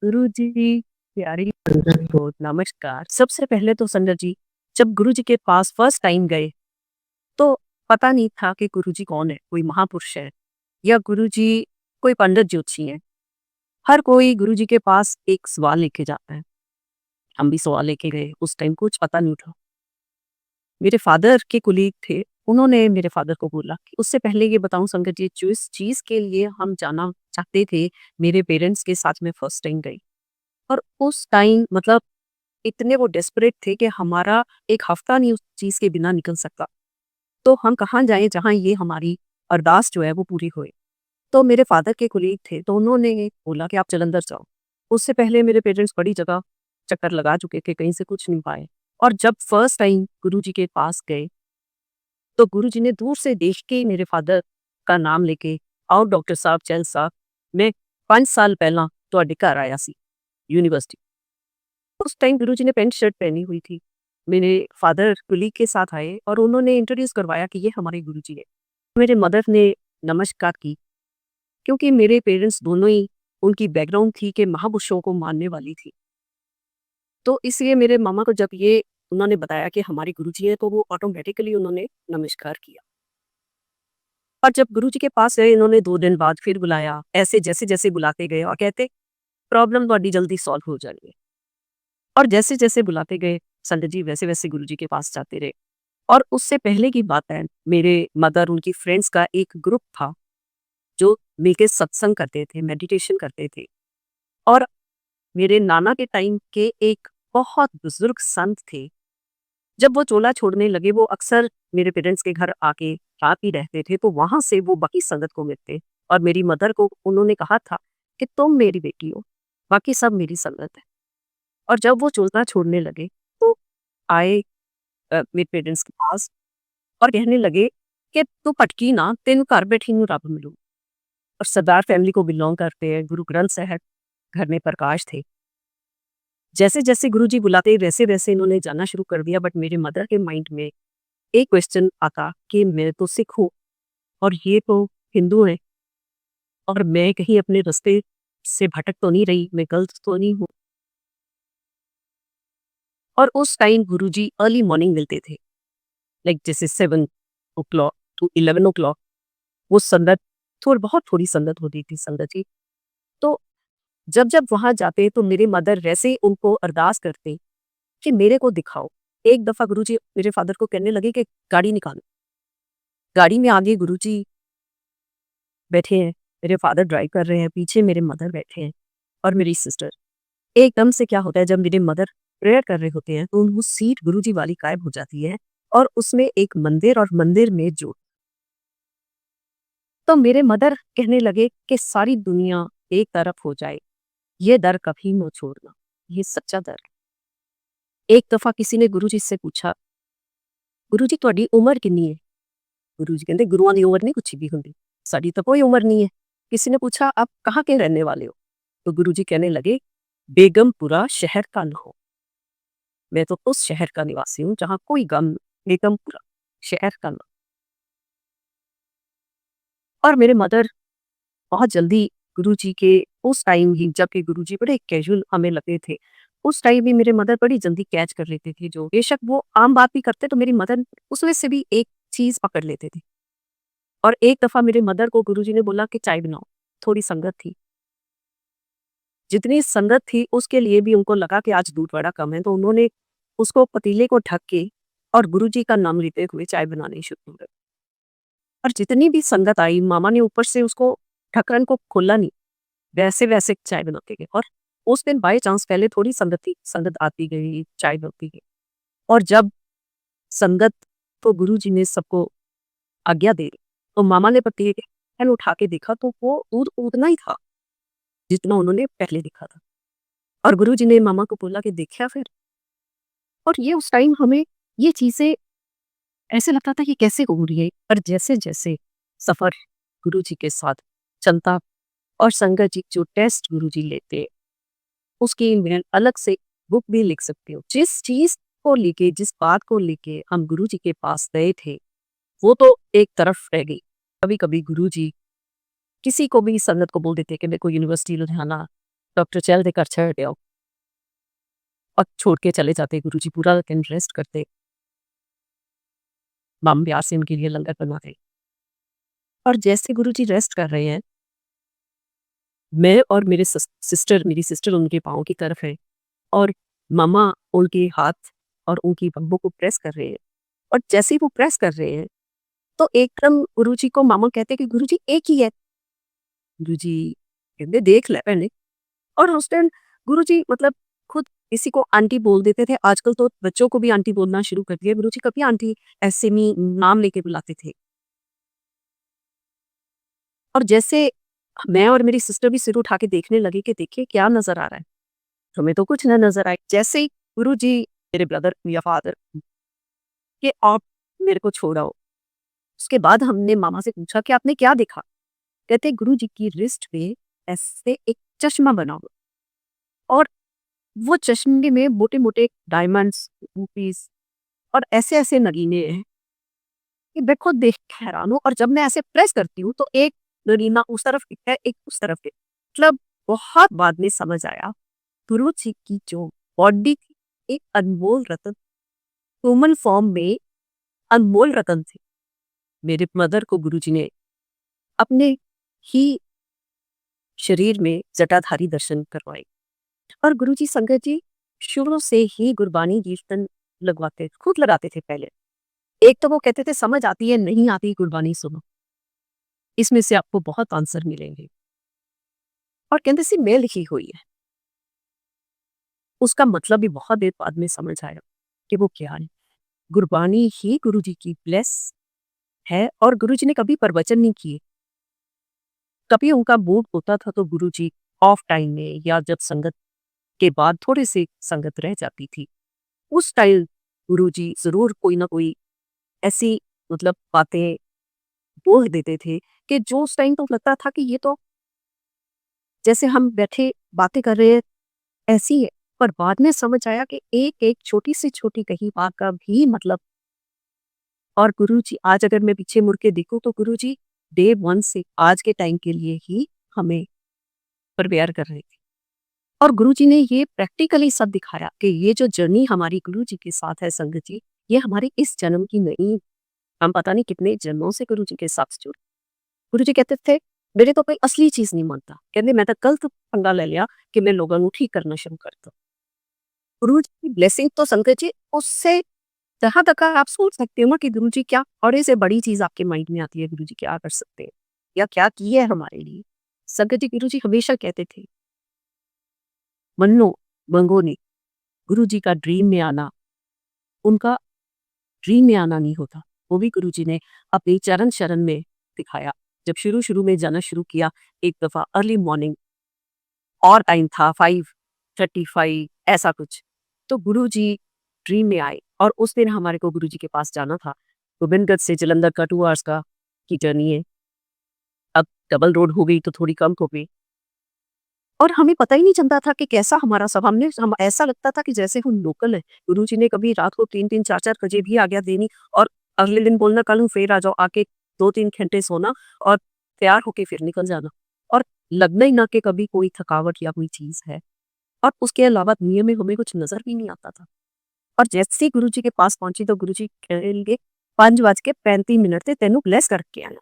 गुरुजी, प्यारी संगत को नमस्कार। सबसे पहले तो संगत जी, जब गुरुजी के पास फर्स्ट टाइम गए, तो पता नहीं था कि गुरुजी कौन है, कोई महापुरुष है या गुरुजी कोई पंडित ज्योतिषी हैं। हर कोई गुरुजी के पास एक सवाल लेके जाता है। हम भी सवाल लेके गए, उस टाइम कुछ पता नहीं था। मेरे फादर के कोलीग थे, उन्होंने मेरे फादर को बोला कि उससे पहले ये बताऊँ संगत जी, जिस चीज़ के लिए हम जाना चाहते थे, मेरे पेरेंट्स के साथ मैं फर्स्ट टाइम गई। और उस टाइम मतलब इतने वो डेस्परेट थे कि हमारा 1 हफ्ता नहीं उस चीज़ के बिना निकल सकता। तो हम कहाँ जाएँ जहाँ ये हमारी अरदास जो है वो पूरी होए। तो मेरे फ़ादर के कोलीग थे, तो उन्होंने बोला कि आप जलंधर जाओ। उससे पहले मेरे पेरेंट्स बड़ी जगह चक्कर लगा चुके थे, कहीं से कुछ नहीं पाए। और जब फर्स्ट टाइम गुरुजी के पास गए, तो गुरुजी ने दूर से देख के ही मेरे फ़ादर का नाम लेके, "आओ डॉक्टर साहब, चल साहब, मैं 5 साल पहला तुहाडे घर आया सी यूनिवर्सिटी।" उस टाइम गुरुजी ने पैंट शर्ट पहनी हुई थी। मेरे फादर कुलीग के साथ आए और उन्होंने इंट्रोड्यूस करवाया कि ये हमारे गुरुजी हैं। मेरे मदर ने नमस्कार की, क्योंकि मेरे पेरेंट्स दोनों ही उनकी बैकग्राउंड थी कि महापुरुषों को मानने वाली थी। तो इसलिए मेरे मामा को जब ये उन्होंने बताया कि हमारे गुरुजी हैं, तो वो ऑटोमैटिकली उन्होंने नमस्कार किया। और जब गुरुजी के पास गए, इन्होंने 2 दिन बाद फिर बुलाया। ऐसे जैसे-जैसे बुलाते गए और कहते, "प्रॉब्लम तुहाडी जल्दी सॉल्व हो जानी है।" और जैसे-जैसे बुलाते गए, संडे जी वैसे-वैसे गुरुजी के पास जाते रहे। और उससे पहले की बात है, मेरे मदर उनकी फ्रेंड्स का एक ग्रुप था, जो मिलके सत्संग करते थे, मेडिटेशन करते थे। और मेरे नाना के टाइम के एक बहुत बुजुर्ग संत थे। जब वो चोला छोड़ने लगे, वो अक्सर मेरे पेरेंट्स के घर आके रात ही रहते थे, तो वहाँ से वो बाकी संगत को मिलते। और मेरी मदर को उन्होंने कहा था कि तुम मेरी बेटी हो, बाकी सब मेरी संगत है। और जब वो चोला छोड़ने लगे, तो आए मेरे पेरेंट्स के पास और कहने लगे कि तू भटकी ना, तेनू घर बैठी नू रब मिलू। और सरदार फैमिली को बिलोंग करते हैं, गुरु ग्रंथ साहब घर में प्रकाश थे। जैसे-जैसे गुरुजी बुलाते वैसे-वैसे इन्होंने जाना शुरू कर दिया, बट मेरे मदर के माइंड में एक क्वेश्चन आता कि मैं तो सिख हूँ और ये तो हिंदू हैं और मैं कहीं अपने रास्ते से भटक तो नहीं रही, मैं गलत तो नहीं हूँ। और उस टाइम गुरुजी अर्ली मॉर्निंग मिलते थे, लाइक जैसे 7 ओ क्लॉक टू 11 ओ क्लॉक। वो संगत बहुत थोड़ी संगत होती थी संगत जी। तो जब-जब वहाँ जाते तो मेरे मदर वैसे ही उनको अरदास करते कि मेरे को दिखाओ। एक दफ़ा गुरुजी मेरे फादर को कहने लगे कि गाड़ी निकालो। गाड़ी में आगे गुरुजी बैठे हैं, मेरे फादर ड्राइव कर रहे हैं, पीछे मेरे मदर बैठे हैं और मेरी सिस्टर। एकदम से क्या होता है, जब मेरे मदर प्रेयर कर रहे होते हैं, तो वो सीट गुरुजी वाली गायब हो जाती है और उसमें एक मंदिर और मंदिर में ज्योत। तो मेरे मदर कहने लगे कि सारी दुनिया एक तरफ हो जाए, ये दर कभी मत छोड़ना, ये सच्चा दर है। एक दफ़ा किसी ने गुरुजी से पूछा, "गुरुजी ਤੁਹਾਡੀ उम्र कितनी है?" गुरुजी कहते, "गुरुओं की उम्र नहीं कुछ भी होंदी, साडी तो कोई उम्र नहीं है।" किसी ने पूछा, "आप कहाँ के रहने वाले हो?" तो गुरुजी कहने लगे, "बेगमपुरा शहर का नाम, मैं तो उस शहर का निवासी हूँ जहाँ कोई गम नहीं, बेगमपुरा शहर का नाम।" और मेरे मदर बहुत जल्दी गुरुजी के उस टाइम ही, जबकि गुरुजी बड़े कैजुअल हमें लगते थे, उस टाइम भी मेरे मदर बड़ी जल्दी कैच कर लेते थे, जो बेशक वो आम बात भी करते तो मेरी मदर उसमें से भी एक चीज़ पकड़ लेते थे। और एक दफ़ा मेरे मदर को गुरुजी ने बोला कि चाय बनाओ, थोड़ी संगत थी। जितनी संगत थी उसके लिए भी उनको लगा कि आज दूध बड़ा कम है, तो उन्होंने उसको पतीले को ढक के और गुरुजी का नाम लेते हुए चाय बनानी शुरू कर दी। और जितनी भी संगत आई, मामा ने ऊपर से उसको ढक्कन को खोला नहीं, वैसे-वैसे चाय बनाते गए। और उस दिन बाय चांस पहले थोड़ी संगत थी, संगत आती गई, चाय बनती गई। और जब संगत को गुरुजी ने सबको आज्ञा दे दी, तो मामा ने पतीला उठा के देखा तो वो दूध उतना ही था, जितना उन्होंने पहले देखा था। और गुरुजी ने मामा को बोला कि देखा फिर? और ये उस टाइम हमें ये चीज़ें ऐसे लगता था कि कैसे हो रही है। पर जैसे-जैसे सफ़र गुरुजी के साथ चलता और संगत जी जो टेस्ट गुरुजी लेते, उसकी मैं अलग से बुक भी लिख सकती हूँ। जिस चीज़ को लेके, जिस बात को लेके हम गुरुजी के पास गए थे, वो तो एक तरफ रह गई। कभी-कभी गुरुजी किसी को भी संगत को बोल देते कि मेरे को यूनिवर्सिटी लुधियाना डॉक्टर चल दे कर छड़ दिया और छोड़ के चले जाते। गुरुजी पूरा दिन रेस्ट करते। माम प्यार से उनके लिए लंगर बनाते। और जैसे गुरुजी रेस्ट कर रहे हैं, मैं और मेरी सिस्टर उनके पाँव की तरफ है और मामा उनके हाथ और उनकी बम्बों को प्रेस कर रहे हैं। और जैसे ही वो प्रेस कर रहे हैं, तो एकदम गुरुजी को मामा कहते हैं कि गुरुजी एक ही है। गुरुजी कहते देख ले पहले। और उस टाइम गुरुजी मतलब खुद किसी को आंटी बोल देते थे। आजकल तो बच्चों को भी आंटी बोलना शुरू कर दिया। गुरुजी कभी आंटी ऐसे नहीं नाम लेके बुलाते थे। और जैसे मैं और मेरी सिस्टर भी सिर उठा के देखने लगे कि देखिए क्या नजर आ रहा है। हमें तो कुछ न नजर आए। जैसे ही गुरुजी मेरे ब्रदर या फादर कि आप मेरे को छोड़ाओ। उसके बाद हमने मामा से पूछा कि आपने क्या देखा? कहते गुरुजी की रिस्ट पे ऐसे एक चश्मा बना हुआ और वो चश्मे में मोटे-मोटे डायमंड्स, रूपीस और ऐसे-ऐसे नगीने हैं कि मैं खुद देख के हैरान हूँ। और जब मैं ऐसे प्रेस करती हूँ तो एक नगीना उस तरफ दिखता है, एक उस तरफ दिखता है। मतलब बहुत बाद में समझ आया, गुरुजी की जो बॉडी थी, एक अनमोल रत्न ह्यूमन फॉर्म में अनमोल रत्न थे। मेरे मदर को गुरुजी ने अपने ही शरीर में जटाधारी दर्शन करवाए। और गुरुजी संगत जी शुरू से ही गुरबानी कीर्तन खुद लगाते थे पहले। एक तो वो कहते थे समझ आती है नहीं आती गुरबानी सुनो, इसमें से आपको बहुत आंसर मिलेंगे। और कहते सी मैं लिखी हुई है। उसका मतलब भी बहुत देर बाद में समझ आया कि वो क्या है। गुरबानी ही गुरुजी की ब्लेस है। और गुरुजी ने कभी प्रवचन नहीं किए। कभी उनका मूड होता था तो गुरुजी ऑफ टाइम में या जब संगत के बाद थोड़ी सी संगत रह जाती थी, उस टाइम गुरुजी जरूर कोई ना कोई ऐसी मतलब बातें बोल देते थे कि जो उस टाइम तो लगता था कि ये तो जैसे हम बैठे बातें कर रहे हैं ऐसी है। पर बाद में समझ आया कि एक एक छोटी से छोटी कही बात का भी मतलब। और गुरुजी आज अगर मैं पीछे मुड़ के देखूं तो गुरुजी डे 1 से आज के टाइम के लिए ही हमें प्रिपेयर कर रहे थे। और गुरुजी ने ये प्रैक्टिकली सब दिखाया कि ये जो जर्नी हमारी गुरुजी के साथ है संगत जी, ये हमारी इस जन्म की नहीं, हम पता नहीं कितने जन्मों से गुरुजी के साथ जुड़े। गुरुजी कहते थे मेरे तो कोई असली चीज नहीं मानता। कहते मैं तो कल तो पंगा ले लिया कि मैं लोगों को ठीक करना शुरू कर दूं। गुरुजी की ब्लेसिंग तो संगत जी उससे जहां तक आप सोच सकते हो ना कि गुरुजी क्या और से बड़ी चीज आपके माइंड में आती है, गुरुजी क्या कर सकते हैं या क्या किया है हमारे लिए। संगत जी गुरुजी हमेशा कहते थे मन्नो मंगोनी, गुरुजी का ड्रीम में आना उनका ड्रीम में आना नहीं होता। वो भी गुरुजी ने अपनी चरण शरण में दिखाया। जब शुरू में जाना शुरू किया एक दफा अर्ली मॉर्निंग और टाइम था 5:35 ऐसा कुछ, तो गुरुजी ड्रीम में आए। और उस दिन हमारे को गुरुजी के पास जाना था। गोविंदगढ़ से जलंधर का 2 आवर्स का की जर्नी है। अब डबल रोड हो गई तो थोड़ी कम हो गई। और हमें पता ही नहीं चलता था कि कैसा हमारा सब हम ऐसा लगता था कि जैसे हम लोकल है। गुरुजी ने कभी रात को 3-3 4-4 बजे भी आज्ञा देनी और अगले दिन बोलना कल हूँ फिर आ जाओ, आके 2-3 घंटे सोना और तैयार होके फिर निकल जाना। और लगना ही ना कि कभी कोई थकावट या कोई चीज है। और उसके अलावा दुनिया में हमें कुछ नजर भी नहीं आता था। और जैसे ही गुरुजी के पास पहुंची तो गुरुजी कहेंगे 5:35 थे तेनू ब्लेस करके आना।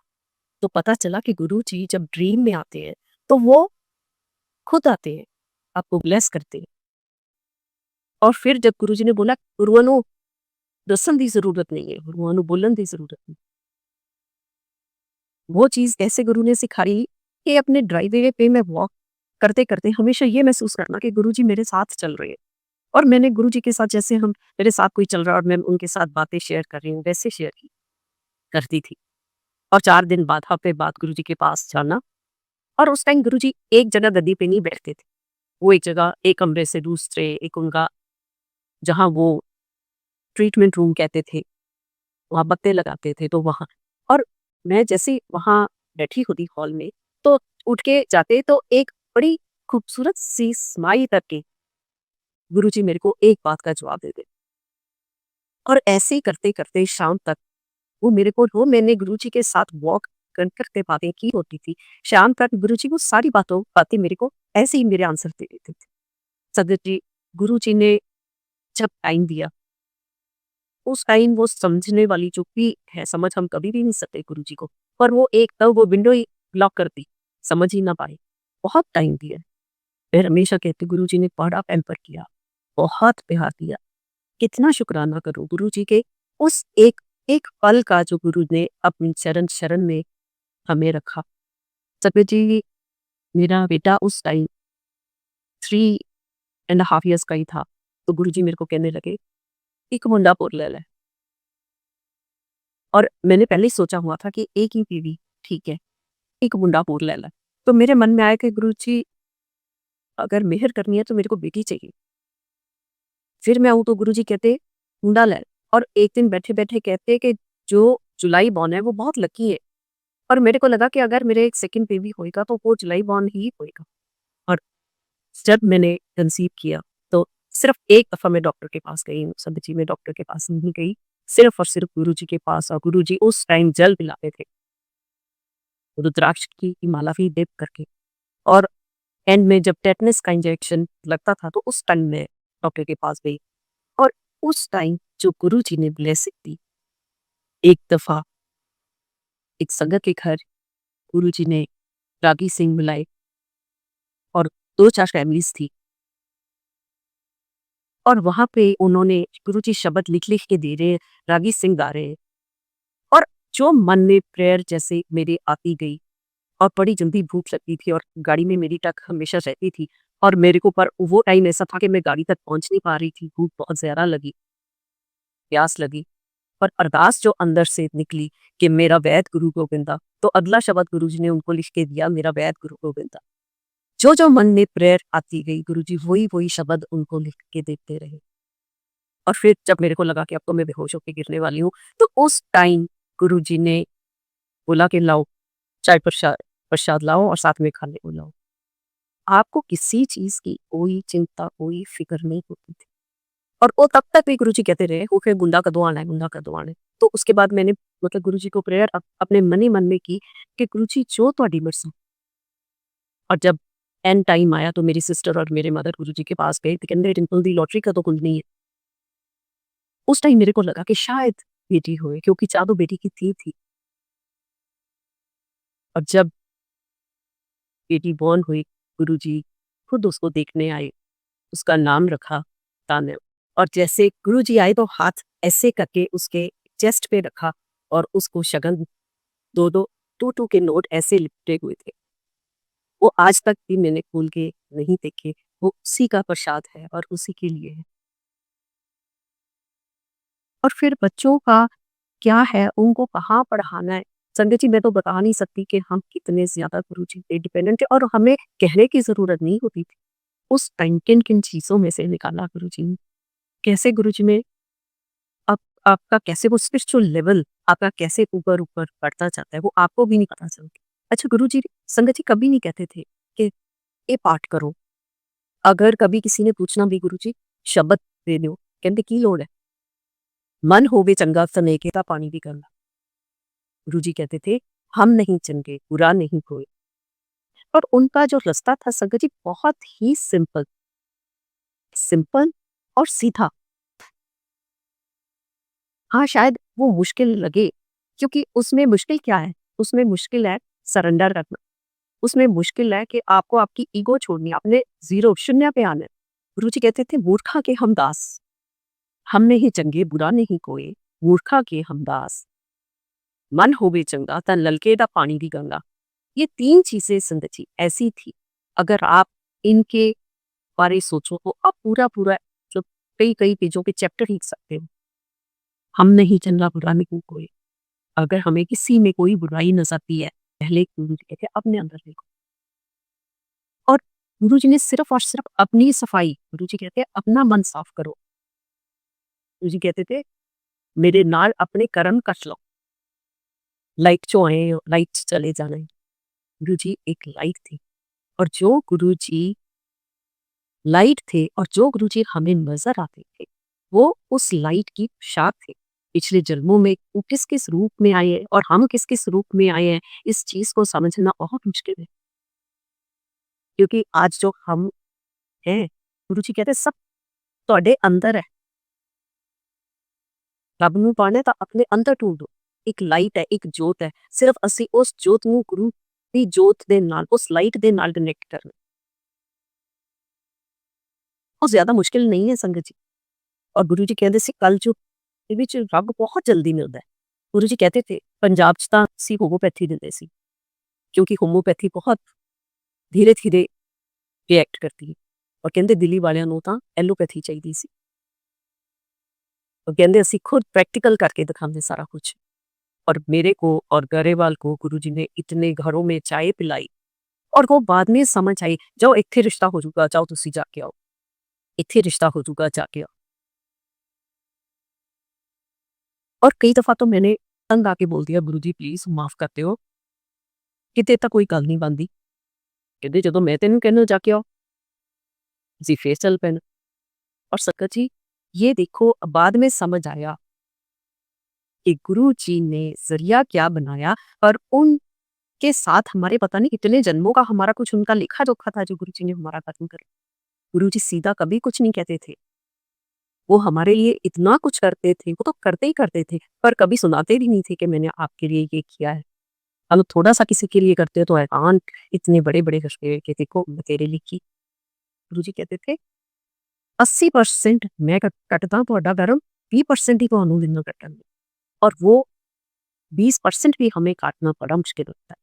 तो पता चला कि गुरुजी जब ड्रीम में आते हैं तो वो खुद आते हैं, आपको ब्लेस करते हैं। और फिर जब गुरुजी ने बोला गुरुआं नू दसन की जरूरत नहीं है, गुरुआं नू बोलन की जरूरत नहीं। वो चीज ऐसे गुरु ने सिखाई कि अपने ड्राइववे पे मैं वॉक करते करते हमेशा ये महसूस करना कि गुरुजी मेरे साथ चल रहे हैं। और मैंने गुरुजी के साथ जैसे हम मेरे साथ कोई चल रहा है और मैं उनके साथ बातें शेयर कर रही हूँ वैसे शेयर की करती थी। और 4 दिन बाद हफ्ते बाद गुरुजी के पास जाना। और उस टाइम गुरुजी एक जगह गद्दी पे नहीं बैठते थे। वो एक जगह एक कमरे से दूसरे एक उनका जहाँ वो ट्रीटमेंट रूम कहते थे, वहाँ बत्ते लगाते थे तो वहाँ। और मैं जैसे वहाँ बैठी होती हॉल में तो उठ के जाते तो एक बड़ी खूबसूरत सी स्माइल करके गुरुजी मेरे को एक बात का जवाब दे दे। और ऐसे ही करते करते शाम तक वो मेरे को वो मैंने गुरुजी के साथ वॉक करते बातें की होती थी। शाम तक गुरुजी वो सारी बातें मेरे को ऐसे ही मेरे आंसर दे देते थे। सदर जी, गुरुजी ने जब टाइम दिया, उस टाइम वो समझने वाली जो भी है, समझ हम कभी भी नहीं सकते गुरुजी को, पर वो एक तब वो विंडो ही ब्लॉक कर दी, समझ ही ना पाए। बहुत टाइम दिया। फिर हमेशा कहते गुरुजी ने बड़ा पैम्पर किया, बहुत प्यार दिया। कितना शुक्राना करूँ गुरुजी के उस एक एक पल का जो गुरु ने अपनी चरण शरण में हमें रखा। सतबीर जी, मेरा बेटा उस टाइम 3 एंड हाफ इयर्स का ही था, तो गुरुजी मेरे को कहने लगे, "एक मुंडा पुर ले ले।" और मैंने पहले ही सोचा हुआ था कि एक ही बीवी ठीक है, एक मुंडा पुर ले ले। तो मेरे मन में आया कि गुरुजी अगर मेहर करनी है तो मेरे को बेटी चाहिए। फिर मैं आऊँ तो गुरुजी कहते, "मुंडा ले।" और एक दिन बैठे-बैठे कहते कि जो जुलाई बॉर्न है वो बहुत लकी है। और मेरे को लगा कि अगर मेरे एक सेकंड बेबी होएगा तो वो जुलाई बॉर्न ही होएगा। और जब मैंने कंसीव किया तो सिर्फ़ एक दफ़ा मैं डॉक्टर के पास गई, सब्जी में डॉक्टर के पास नहीं गई, सिर्फ़ और सिर्फ़ गुरुजी के पास। और गुरुजी उस टाइम जल पिलाते थे, रुद्राक्ष की माला भी डिप करके। और एंड में जब टेटनस का इंजेक्शन लगता था तो उस टाइम मैं डॉक्टर के पास गई। और उस टाइम जो गुरुजी ने ब्लेसिंग दी, एक दफ़ा एक संगत के घर गुरुजी ने रागी सिंह बुलाए और 2-4 फैमिलीज़ थी। और वहाँ पे उन्होंने गुरुजी शब्द लिख-लिख के दे रहे हैं, रागी सिंह गा रहे हैं। और जो मन में प्रेयर जैसे मेरे आती गई। और बड़ी जल्दी भूख लगती थी और गाड़ी में मेरी टक हमेशा रहती थी। और मेरे को पर वो टाइम ऐसा था कि मैं गाड़ी तक पहुँच नहीं पा रही थी, भूख बहुत ज़्यादा लगी, प्यास लगी। पर अरदास जो अंदर से निकली कि मेरा वैद गुरु गोविंदा, तो अगला शब्द गुरुजी ने उनको लिख के दिया, मेरा वैद गुरु गोविंदा। जो-जो मन में प्रेयर आती गई, गुरुजी वही-वही शब्द उनको लिख के देते रहे। और फिर जब मेरे को लगा कि अब तो मैं बेहोश होके गिरने वाली हूँ, तो उस टाइम गुरुजी ने बोला कि लाओ चाय प्रसाद प्रसाद लाओ और साथ में खाने को लाओ। आपको किसी चीज़ की कोई चिंता, कोई फ़िक्र नहीं होती थी। और वो तब तक भी गुरुजी कहते रहे, "वो फिर गुंदा कदों आना है, गुंदा कदों आना है।" तो उसके बाद मैंने मतलब गुरुजी को प्रेयर अपने मन ही मन में की कि गुरुजी जो तुहाडी मर्ज़ी। और जब एंड टाइम आया तो मेरी सिस्टर और मेरे मदर गुरुजी के पास गए, ते कहंदे डिंपल दी लॉटरी कदों खुलनी है? उस टाइम मेरे को लगा कि शायद बेटी होए, क्योंकि चाह तो बेटी की थी। और जब बेटी बॉर्न हुई, गुरुजी खुद उसको देखने आए, उसका नाम रखा तान्या। और जैसे गुरुजी आए तो हाथ ऐसे करके उसके चेस्ट पे रखा और उसको शगन 2-2 2-2 के नोट ऐसे लिपटे हुए थे। वो आज तक भी मैंने खोल के नहीं देखे, वो उसी का प्रसाद है और उसी के लिए है। और फिर बच्चों का क्या है, उनको कहाँ पढ़ाना है। संगत जी, मैं तो बता नहीं सकती कि हम कितने ज़्यादा गुरुजी पे डिपेंडेंट थे और हमें कहने की ज़रूरत नहीं होती थी। उस टाइम किन-किन चीज़ों में से निकाला गुरुजी ने। कैसे गुरुजी में आप आपका कैसे वो स्पिरिचुअल लेवल आपका कैसे ऊपर-ऊपर बढ़ता जाता है, वो आपको भी नहीं पता चलता। अच्छा, गुरुजी संगत जी कभी नहीं कहते थे कि ये पाठ करो। अगर कभी किसी ने पूछना भी गुरुजी शब्द दे दो, कहंदे की लोड़ है? मन होवे चंगा सनेके दा पानी भी गंगा। गुरुजी कहते थे, हम नहीं चंगे, बुरा नहीं कोई। और उनका जो रास्ता था संगत जी बहुत ही सिंपल, सिंपल और सीधा। हाँ, शायद वो मुश्किल लगे, क्योंकि उसमें मुश्किल क्या है? उसमें मुश्किल है सरेंडर करना। उसमें मुश्किल है कि आपको आपकी ईगो छोड़नी है, आपने ज़ीरो शून्य पे आना है। गुरुजी कहते थे, मूर्खा के हम दास, हम नहीं चंगे, बुरा नहीं कोई, मूर्खा के हम दास। मन होवे चंगा ता नलके दा पानी दी गंगा। ये 3 चीज़ें संगत जी ऐसी थी, अगर आप इनके बारे सोचो तो आप पूरा-पूरा जो कई-कई पेजों के चैप्टर लिख सकते हो। हम नहीं चंगा, बुरा नहीं कोई। अगर हमें किसी में कोई बुराई नज़र आती है, पहले गुरुजी कहते हैं अपने अंदर देखो। और गुरुजी ने सिर्फ़ और सिर्फ़ अपनी सफाई, गुरुजी कहते हैं अपना मन साफ करो। गुरुजी कहते थे, मेरे नाल अपने कर्म कस लो। लाइट चो आए हो, लाइट च चले जाना है। गुरुजी एक लाइट थी। और जो गुरुजी लाइट थे और जो गुरुजी हमें नज़र आते थे, वो उस लाइट की पोशाक थे। पिछले जन्मों में वो किस-किस रूप में आए हैं और हम किस-किस रूप में आए हैं, इस चीज़ को समझना बहुत मुश्किल है। क्योंकि आज जो हम हैं, गुरु जी कहते सब ਤੁਹਾਡੇ ਅੰਦਰ ਹੈ। ਰੱਬ ਨੂੰ ਪਾਉਣਾ ਤਾਂ ਆਪਣੇ ਅੰਦਰ ਢੂੰਡੋ। ਇੱਕ ਲਾਈਟ ਹੈ, ਇੱਕ ਜੋਤ ਹੈ, ਸਿਰਫ ਅਸੀਂ ਉਸ ਜੋਤ ਨੂੰ ਗੁਰੂ ਦੀ ਜੋਤ ਦੇ ਨਾਲ, ਉਸ ਲਾਈਟ ਦੇ ਨਾਲ ਕਨੈਕਟ ਕਰਨਾ। ਉਹ ਜ਼ਿਆਦਾ ਮੁਸ਼ਕਿਲ ਨਹੀਂ ਹੈ ਸੰਗਤ ਜੀ। ਔਰ ਗੁਰੂ ਜੀ ਕਹਿੰਦੇ ਸੀ ਕਲਯੁਗ ਦੇ ਵਿੱਚ ਰੱਬ ਬਹੁਤ ਜਲਦੀ ਮਿਲਦਾ ਹੈ। ਗੁਰੂ ਜੀ ਕਹਿੰਦੇ ਥੇ ਪੰਜਾਬ 'ਚ ਤਾਂ ਅਸੀਂ ਹੋਮੋਪੈਥੀ ਦਿੰਦੇ ਸੀ, ਕਿਉਂਕਿ ਹੋਮੋਪੈਥੀ ਬਹੁਤ ਧੀਰੇ-ਧੀਰੇ ਰਿਐਕਟ ਕਰਦੀ ਹੈ। ਔਰ ਕਹਿੰਦੇ ਦਿੱਲੀ ਵਾਲਿਆਂ ਨੂੰ ਤਾਂ ਐਲੋਪੈਥੀ ਚਾਹੀਦੀ ਸੀ। ਉਹ ਕਹਿੰਦੇ ਅਸੀਂ खुद प्रैक्टिकल करके दिखाते सारा कुछ। और मेरे को और गरेवाल को गुरु जी ने इतने घरों में चाय पिलाई और वो बाद में समझ आई जाओ इत्थे रिश्ता हो जाऊगा, जाओ तुसी जाके आओ, इत्थे रिश्ता हो जाऊगा, जाके आओ। और कई दफा तो मैंने तंग आके बोल दिया गुरु जी प्लीज माफ करते हो, किते तक कोई गल नहीं बनती। कहते जो मैं तेन कहना जाके आओ जी फिर चल पैना। और संगत जी ये देखो बाद में समझ आया कि गुरु जी ने जरिया क्या बनाया, पर उनके साथ हमारे पता नहीं कितने जन्मों का हमारा कुछ उनका लिखा जोखा था जो गुरु जी ने हमारा खत्म कर। गुरु जी सीधा कभी कुछ नहीं कहते थे, वो हमारे लिए इतना कुछ करते थे, वो तो करते ही करते थे, पर कभी सुनाते भी नहीं थे कि मैंने आपके लिए ये किया है। हम थोड़ा सा किसी के लिए करते तो एहसान इतने बड़े बड़े करते कि देखो मैं तेरे लिए की। गुरु जी कहते थे 80% मैं कटदा ਤੁਹਾਡਾ ਗਰਮ, 20% ही ਤੁਹਾਨੂੰ ਦਿਨ ਕੱਟਣ। और वो 20% भी हमें काटना बड़ा मुश्किल होता है।